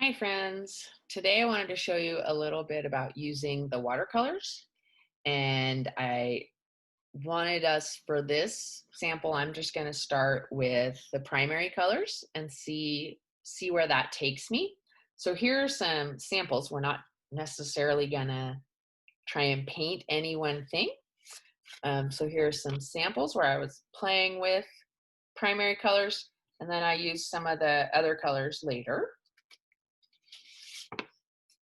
Hi friends. Today I wanted to show you a little bit about using the watercolors, and I wanted us for this sample. I'm just going to start with the primary colors and see where that takes me. So here are some samples. We're not necessarily going to try and paint any one thing. So here are some samples where I was playing with primary colors, and then I used some of the other colors later.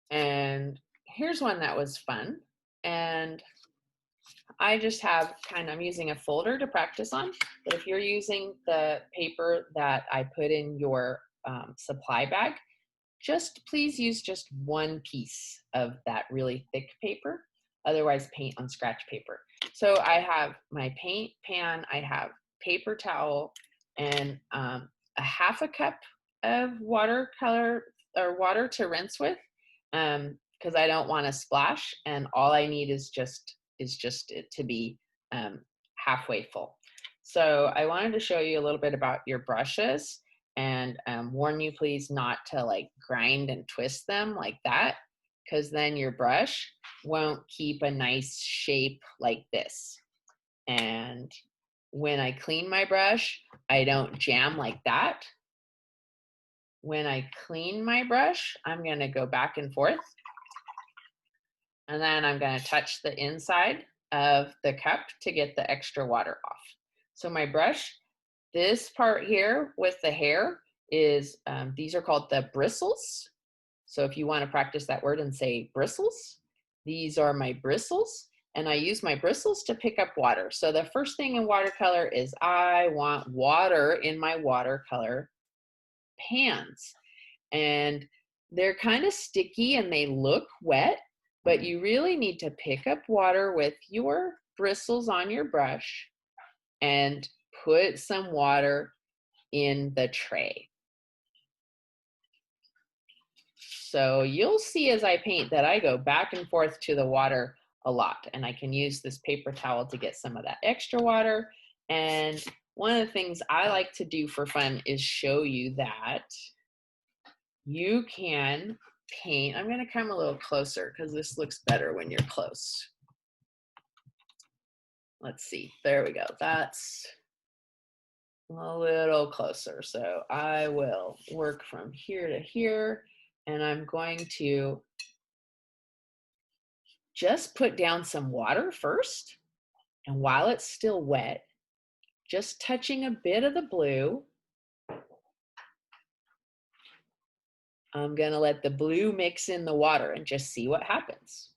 And here's one that was fun. And I just have I'm using a folder to practice on. But if you're using the paper that I put in your supply bag, just please use just one piece of that really thick paper. Otherwise, paint on scratch paper. So I have my paint pan, I have paper towel, and a half a cup of watercolor or water to rinse with, because I don't want to splash, and all I need is just it to be halfway full. So I wanted to show you a little bit about your brushes and warn you please not to like grind and twist them like that, because then your brush won't keep a nice shape like this. And when I clean my brush, I don't jam like that. When I clean my brush, I'm going to go back and forth, and then I'm going to touch the inside of the cup to get the extra water off. So my brush, this part here with the hair is, these are called the bristles. So if you want to practice that word and say bristles, these are my bristles. And I use my bristles to pick up water. So the first thing in watercolor is I want water in my watercolor pans. And they're kind of sticky and they look wet, but you really need to pick up water with your bristles on your brush and put some water in the tray. So you'll see as I paint that I go back and forth to the water a lot, and I can use this paper towel to get some of that extra water. And one of the things I like to do for fun is show you that you can paint. I'm going to come a little closer because this looks better when you're close. Let's see. There we go. That's a little closer. So I will work from here to here, and I'm going to just put down some water first. And while it's still wet, just touching a bit of the blue, I'm going to let the blue mix in the water and just see what happens.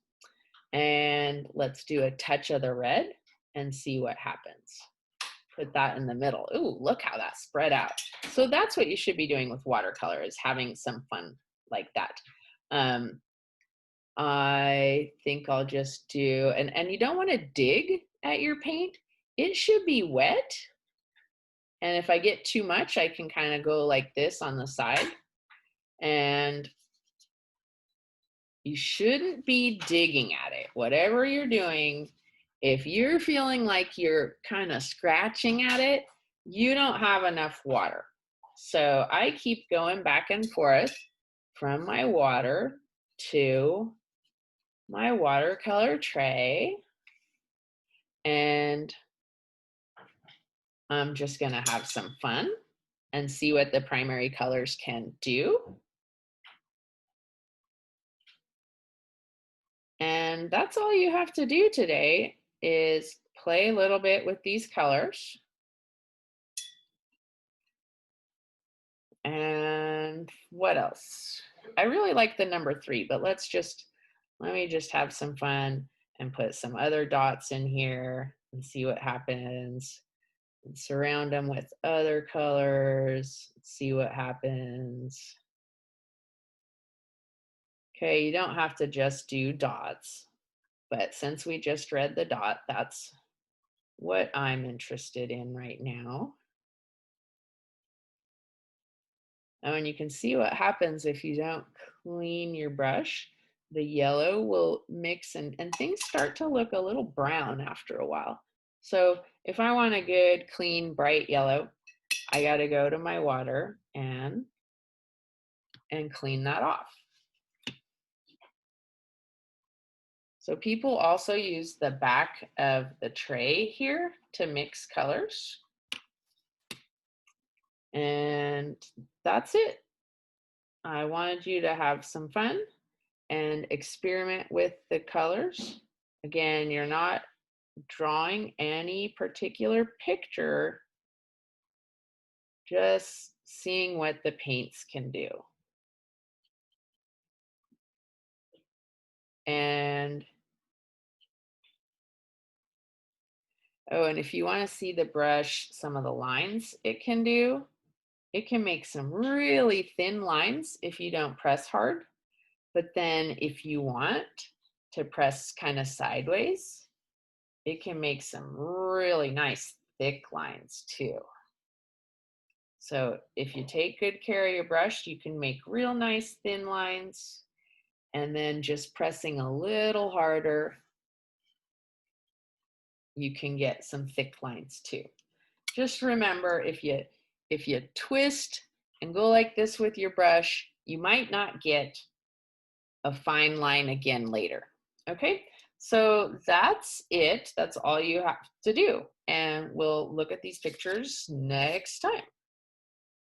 And let's do a touch of the red and see what happens. Put that in the middle. Ooh, look how that spread out. So that's what you should be doing with watercolor, is having some fun like that. I think I'll just do, and you don't want to dig at your paint. It should be wet. And if I get too much, I can kind of go like this on the side. And you shouldn't be digging at it. Whatever you're doing, if you're feeling like you're kind of scratching at it, you don't have enough water. So I keep going back and forth from my water to my watercolor tray. And I'm just going to have some fun and see what the primary colors can do. And that's all you have to do today, is play a little bit with these colors. And what else? I really like the number 3, but let me just have some fun and put some other dots in here and see what happens. And surround them with other colors, see what happens. Okay, you don't have to just do dots, but since we just read the dot, that's what I'm interested in right now. Oh, and you can see what happens if you don't clean your brush. The yellow will mix and things start to look a little brown after a while. So if I want a good, clean, bright yellow, I got to go to my water and and clean that off. So people also use the back of the tray here to mix colors. And that's it. I wanted you to have some fun and experiment with the colors. Again, you're not drawing any particular picture, just seeing what the paints can do. And oh, and if you want to see the brush, some of the lines it can do, it can make some really thin lines if you don't press hard. But then if you want to press kind of sideways, it can make some really nice thick lines too. So if you take good care of your brush, you can make real nice thin lines, and then just pressing a little harder, you can get some thick lines too. Just remember, if you twist and go like this with your brush, you might not get a fine line again later. Okay, so that's it. That's all you have to do. And we'll look at these pictures next time.